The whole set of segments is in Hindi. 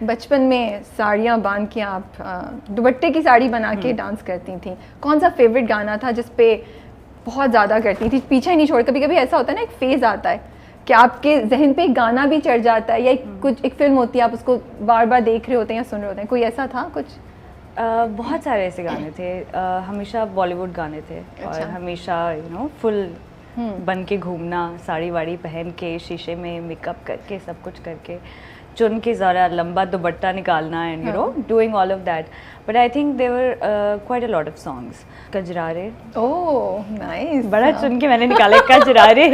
बचपन में साड़ियाँ बांध के आप दुपट्टे की साड़ी बना के डांस करती थी, कौन सा फेवरेट गाना था जिस पे बहुत ज़्यादा करती थी, पीछे ही नहीं छोड़? कभी कभी ऐसा होता है ना, एक फेज़ आता है कि आपके जहन पे एक गाना भी चढ़ जाता है, या कुछ एक फिल्म होती है आप उसको बार बार देख रहे होते हैं या सुन रहे होते हैं, कोई ऐसा था कुछ? बहुत सारे ऐसे गाने थे, हमेशा बॉलीवुड गाने थे। अच्छा। और हमेशा फुल बन के घूमना, साड़ी वाड़ी पहन के, शीशे में मेकअप करके, सब कुछ करके, चुन के ज़रा लंबा दुपट्टा निकालना, and doing all of that. But I think there were quite a lot of songs. Kajrare, oh nice, बड़ा चुन के मैंने निकाले कजरारे।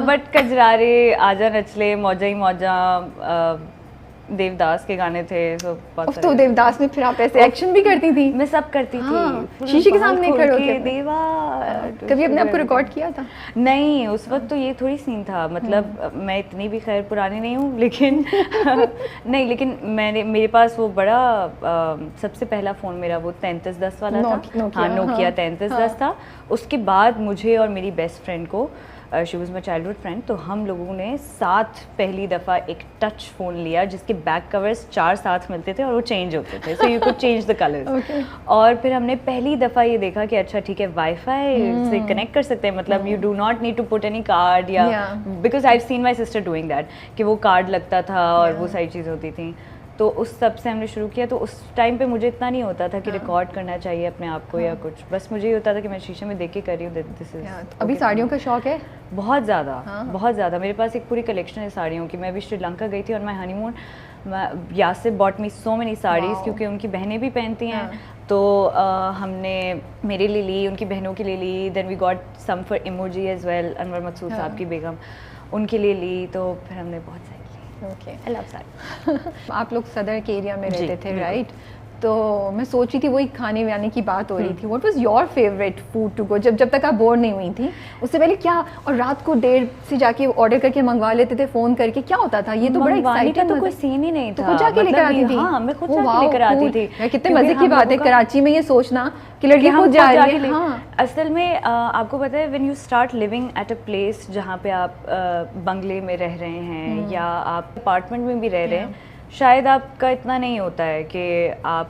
बट कजरारे, आजा नचले, मौजा ही मौजा, देवदास के गाने थे। तो देवदास में फिर आप ऐसे एक्शन भी करती थी? मैं सब करती थी, शीशे के सामने खड़े होके देवा। कभी अपने आप को रिकॉर्ड किया था? नहीं, उस वक्त तो ये थोड़ी सीन था, मतलब मैं इतनी भी खैर पुरानी नहीं हूँ, लेकिन नहीं, लेकिन मेरे पास वो बड़ा सबसे पहला फ़ोन मेरा वो 3310 वाला था। हाँ, नोकिया 3310 था। उसके बाद मुझे और मेरी बेस्ट फ्रेंड को, she was my childhood friend, तो हम लोगों ने साथ पहली दफ़ा एक टच फ़ोन लिया जिसके बैक कवर्स 4 साथ मिलते थे और वो चेंज होते थे, so you could change the colours. और फिर हमने पहली दफ़ा ये देखा कि अच्छा ठीक है, वाईफाई से कनेक्ट कर सकते हैं, मतलब you do not need to put any card, या because I have seen my sister doing that, कि वो कार्ड लगता था और वो सारी चीज़ होती थी। तो उस सब से हमने शुरू किया। तो उस टाइम पे मुझे इतना नहीं होता था कि रिकॉर्ड करना चाहिए अपने आप को या कुछ, बस मुझे ये होता था कि मैं शीशे में देख के कर रही हूँ, दिस इज। अभी साड़ियों का शौक है बहुत ज़्यादा, बहुत ज़्यादा। मेरे पास एक पूरी कलेक्शन है साड़ियों की। मैं अभी श्रीलंका गई थी on my honeymoon, Yasir bot me so many saris, क्योंकि उनकी बहनें भी पहनती हैं। तो हमने मेरे लिए ली, उनकी बहनों के लिए ली, then we got some for emoji as well, Anwar Maqsood Sahab की बेगम, उनके लिए ली। तो फिर हमने बहुत सारी। Okay, I love sari. आप लोग सदर के एरिया में रहते थे, राइट? तो मैं सोच रही थी, वही खाने वाने की बात हो रही थी, what was your favourite food to go, जब तक आप बोर नहीं हुई थी? उससे पहले क्या, और रात को देर से जाके ऑर्डर करके मंगवा लेते थे फ़ोन करके, क्या होता था? ये तो बड़ा एक्साइटिंग, तो कोई सीन ही नहीं था। तो खुद जाके लेकर आती थी? हाँ, मैं खुद जाके लेकर आती थी। कितने मजे की बात है कराची में ये सोचना कि लड़की खुद जा रही है। हाँ, असल में आपको पता है, when you start living at a place जहाँ पे आप बंगले में रह रहे हैं या आप अपार्टमेंट में भी रह रहे हैं, शायद आपका इतना नहीं होता है कि आप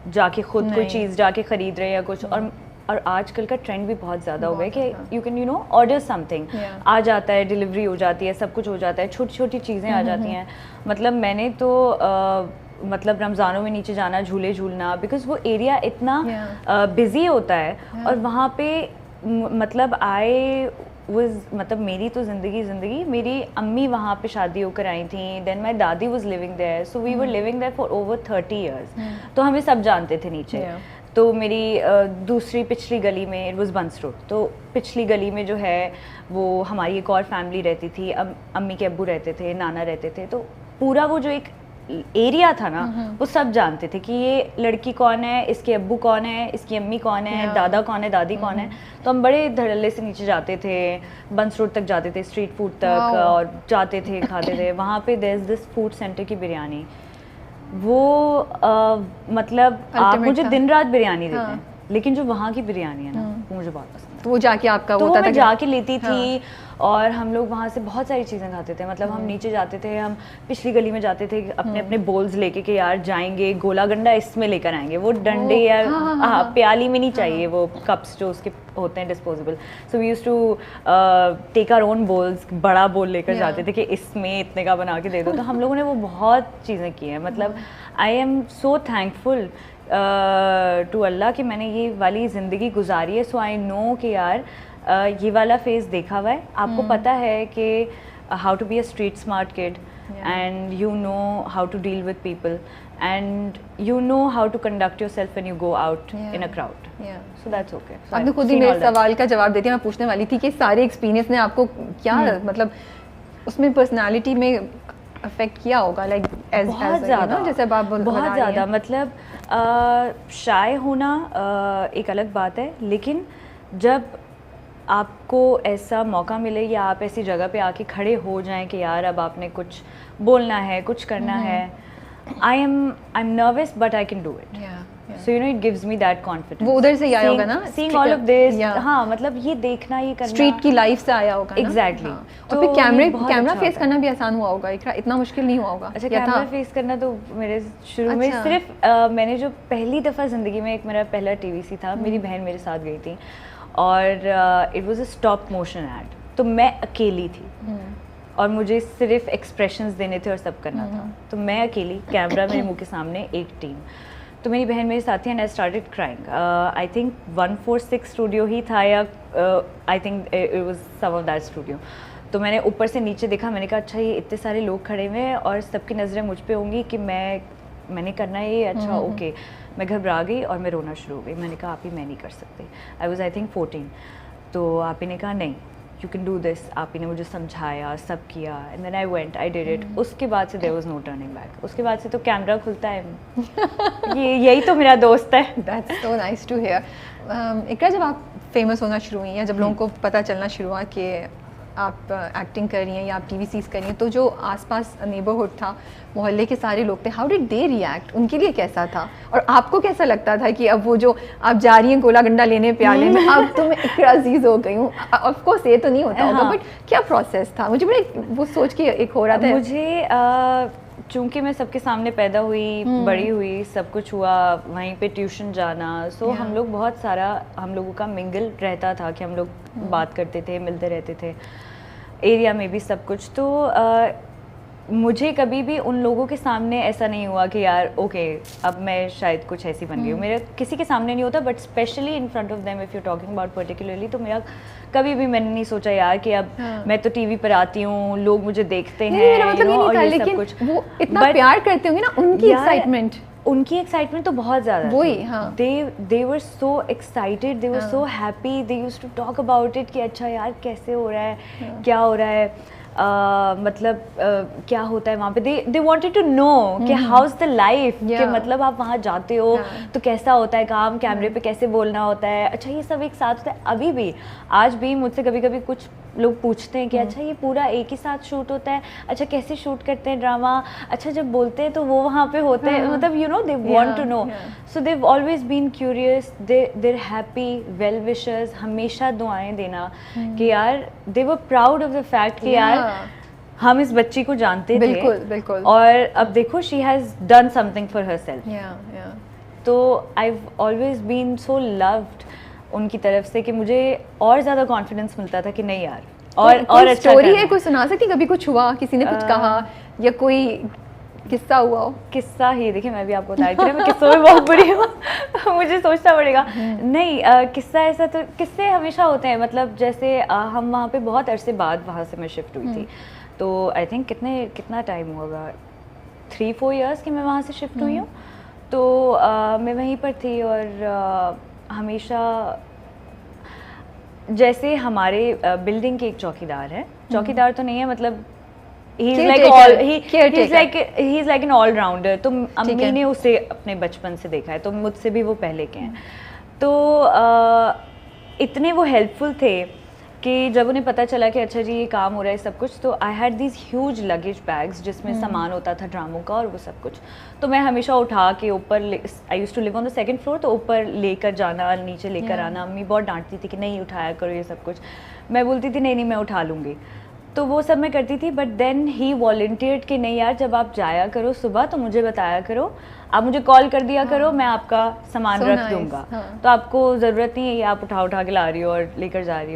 जाके खुद कोई चीज़ जाके ख़रीद रहे हैं या कुछ। और आजकल का ट्रेंड भी बहुत ज़्यादा हो गया कि यू कैन ऑर्डर समथिंग, आ जाता है, डिलीवरी हो जाती है, सब कुछ हो जाता है, छोटी छोटी चीज़ें आ जाती हैं। मतलब मैंने तो मतलब रमज़ानों में नीचे जाना, झूले झूलना, बिकॉज वो एरिया इतना बिजी होता है। और वहाँ पे मतलब मतलब मेरी तो ज़िंदगी, मेरी अम्मी वहाँ पे शादी होकर आई थी, देन माई दादी was living there, so we were living there for over 30 years. तो हमें सब जानते थे नीचे। तो मेरी दूसरी पिछली गली में, इट वॉज बंस रोड, तो पिछली गली में जो है वो हमारी एक और फैमिली रहती थी, अम्मी के अब्बू रहते थे, नाना रहते थे। तो पूरा वो जो एक एरिया था ना, वो सब जानते थे कि ये लड़की कौन है, इसके अब्बू कौन है, इसकी अम्मी कौन है, दादा कौन है, दादी कौन है। तो हम बड़े धड़ल्ले से नीचे जाते थे, बंस रोड तक जाते थे, स्ट्रीट फूड तक, और जाते थे, खाते थे। वहाँ पे there is this food centre की बिरयानी, वो मतलब आप मुझे दिन रात बिरयानी देते हैं, लेकिन जो वहाँ की बिरयानी है ना, वो मुझे बहुत पसंद है। तो वो जाके आपका तो होता था, मैं जाके लेती थी। और हम लोग वहाँ से बहुत सारी चीज़ें खाते थे। मतलब हम नीचे जाते थे, हम पिछली गली में जाते थे अपने अपने बोल्स लेके कि यार जाएंगे, गोला गंडा इसमें लेकर आएंगे, वो डंडे या प्याली में नहीं चाहिए, वो कप्स जो उसके होते हैं disposable. So we used to take our own bowls, बड़ा बोल लेकर जाते थे कि इसमें इतने का बना के दे दो। तो हम लोगों ने वो बहुत चीज़ें की हैं। मतलब I am so thankful to Allah कि मैंने ये वाली ज़िंदगी गुजारी है। सो आई नो कि यार ये वाला फेज़ देखा हुआ है। आपको पता है कि how to be a street smart kid, and you know how to deal with people, and you know how to conduct yourself when you go out in a crowd. So that's okay. आपने खुद ही मेरे सवाल का जवाब देते, मैं पूछने वाली थी कि सारे एक्सपीरियंस ने आपको क्या मतलब उसमें पर्सनालिटी में अफेक्ट किया होगा, लाइक बहुत ज़्यादा, जैसे आप बहुत ज़्यादा। मतलब शाय होना एक अलग बात है, लेकिन जब आपको ऐसा मौका मिले या आप ऐसी जगह पे आके खड़े हो जाएं कि यार अब आपने कुछ बोलना है, कुछ करना है, I am nervous but I can do it. So you know it gives me that confidence. वो उधर से ही आया होगा ना, सीइंग ऑल ऑफ दिस, हाँ मतलब ये देखना, ये करना स्ट्रीट की लाइफ से आया होगा ना। एग्जैक्टली। और फिर कैमरा फेस करना भी आसान हुआ होगा, इतना मुश्किल नहीं हुआ होगा। अच्छा, कैमरा फेस करना तो मेरे शुरू में सिर्फ मैंने जो पहली दफ़ा ज़िंदगी में एक मेरा पहला टीवीसी था, मेरी बहन मेरे साथ गई थी और it was a stop motion add, तो मैं अकेली थी और मुझे सिर्फ एक्सप्रेशंस देने थे और सब करना था, तो मैं अकेली, कैमरा मेरे मुंह के सामने, एक टीम। तो मेरी बहन मेरे साथ थी and I started crying. I think 146 studio ही था या I think it was some of that studio. तो मैंने ऊपर से नीचे देखा, मैंने कहा अच्छा ये इतने सारे लोग खड़े हुए हैं और सबकी नज़रें मुझ पे होंगी कि मैंने करना है ये, अच्छा ओके। मैं घबरा गई और मैं रोना शुरू हो गई। मैंने कहा आप ही, मैं नहीं कर सकती। I was I think 14। तो आप ही ने कहा नहीं, यू कैन डू दिस। आप ही ने मुझे समझाया, सब किया and then I went, I did it. उसके बाद से there was no turning back. उसके बाद से तो कैमरा खुलता है यही तो मेरा दोस्त है। That's so nice to hear. Iqra, जब आप फेमस होना शुरू हुई हैं, जब लोगों को पता चलना शुरू हुआ कि आप एक्टिंग कर रही हैं या आप टीवीसीज कर रही हैं, तो जो आसपास नेबरहुड था, मोहल्ले के सारे लोग थे, हाउ डिड दे रिएक्ट? उनके लिए कैसा था और आपको कैसा लगता था कि अब वो जो आप जा रही हैं गोला गंडा लेने प्याले में, अब तो मैं इकरा अजीज हो गई हूँ? ऑफ कोर्स ये तो नहीं होता होगा, बट क्या प्रोसेस था? मुझे बड़े वो सोच के एक हो रहा था। मुझे चूँकि मैं सबके सामने पैदा हुई, बड़ी हुई, सब कुछ हुआ, वहीं पे ट्यूशन जाना, सो हम लोग बहुत सारा, हम लोगों का मिंगल रहता था कि हम लोग बात करते थे, मिलते रहते थे एरिया में भी, सब कुछ। तो मुझे कभी भी उन लोगों के सामने ऐसा नहीं हुआ कि यार ओके अब मैं शायद कुछ ऐसी बन गई हूँ। मेरे किसी के सामने नहीं होता, but specially in front of them if you talking about particularly, तो मेरा कभी भी मैंने नहीं सोचा यार कि अब मैं तो टीवी पर आती हूँ, लोग मुझे देखते हैं, मेरा मतलब ये नहीं था, लेकिन वो इतना प्यार करते होंगे ना, उनकी एक्साइटमेंट तो बहुत ज़्यादा वही। हाँ, they were so excited, they were so happy, they used to talk about it कि अच्छा यार कैसे हो रहा है, क्या हो रहा है, मतलब क्या होता है वहाँ पे। they wanted to know कि how's the life, कि मतलब आप वहाँ जाते हो तो कैसा होता है काम, कैमरे पे कैसे बोलना होता है, अच्छा ये सब एक साथ होता है। अभी भी, आज भी मुझसे कभी कभी कुछ लोग पूछते हैं कि अच्छा ये पूरा एक ही साथ शूट होता है, अच्छा कैसे शूट करते हैं ड्रामा, अच्छा जब बोलते हैं तो वो वहाँ पे होते हैं, मतलब you know they want to know. So they always been curious, their happy, well wishers, हमेशा दुआएं देना कि यार they were proud of the fact कि यार हम इस बच्ची को जानते थे, बिल्कुल, और अब देखो she has done something for herself. तो I have always been so loved उनकी तरफ से कि मुझे और ज़्यादा कॉन्फिडेंस मिलता था कि नहीं यार और अच्छा स्टोरी है, कोई सुना सकती, कभी कुछ हुआ, किसी ने कुछ कहा या कोई किस्सा हुआ हो? किस्सा ही देखिए, मैं भी आपको बता रही थी, मैं किस्सों में बहुत बुरी हूँ मुझे सोचना पड़ेगा। नहीं, किस्सा ऐसा तो किस्से हमेशा होते हैं, मतलब जैसे हम वहाँ पे बहुत अरसे बाद वहाँ से मैं शिफ्ट हुई थी, तो आई थिंक कितना टाइम होगा, 3-4 ईयर्स कि मैं वहाँ से शिफ्ट हुई हूँ। तो मैं वहीं पर थी और हमेशा जैसे हमारे बिल्डिंग के एक चौकीदार है, चौकीदार तो नहीं है, मतलब he is like an all rounder। तो अम्मी ने उसे अपने बचपन से देखा है, तो मुझसे भी वो पहले के हैं। तो इतने वो हेल्पफुल थे कि जब उन्हें पता चला कि अच्छा जी ये काम हो रहा है सब कुछ, तो I had these huge luggage bags जिसमें सामान होता था ड्रामों का और वो सब कुछ, तो मैं हमेशा उठा के ऊपर, I used to live on the 2nd floor, तो ऊपर लेकर जाना, नीचे लेकर आना। अम्मी बहुत डांटती थी कि नहीं उठाया करो ये सब कुछ, मैं बोलती थी नहीं मैं उठा लूँगी, तो वो सब मैं करती थी। बट देन ही वॉलंटियर्ड कि नहीं यार जब आप जाया करो सुबह तो मुझे बताया करो, आप मुझे कॉल कर दिया करो, मैं आपका सामान रख दूँगा, तो आपको ज़रूरत नहीं है ये आप उठा के ला रही हो और लेकर जा रही हो।